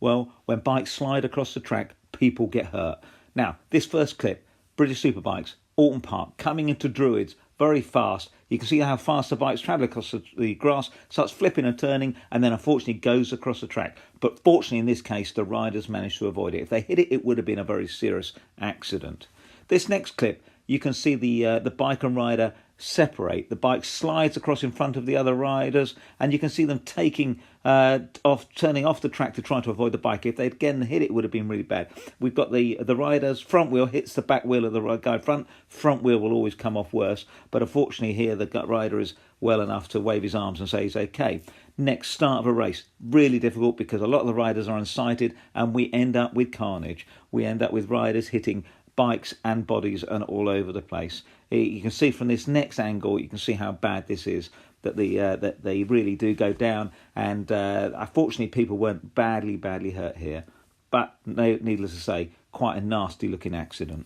Well, when bikes slide across the track, people get hurt. Now, this first clip, British Superbikes, Alton Park, coming into Druids very fast. You can see how fast the bikes travel across the grass, starts flipping and turning, and then unfortunately goes across the track. But fortunately, in this case, the riders managed to avoid it. If they hit it, it would have been a very serious accident. This next clip, you can see the bike and rider separate. The bike slides across in front of the other riders, and you can see them turning off the track to try to avoid the bike. If they'd again hit it, it would have been really bad. We've got the rider's front wheel hits the back wheel of the guy front wheel will always come off worse, but unfortunately here the rider is well enough to wave his arms and say he's okay. Next, start of a race, really difficult because a lot of the riders are unsighted, and we end up with carnage. We end up with riders hitting bikes and bodies and all over the place. You can see from this next angle, you can see how bad this is, that they really do go down, and unfortunately people weren't badly hurt here, but needless to say, quite a nasty looking accident.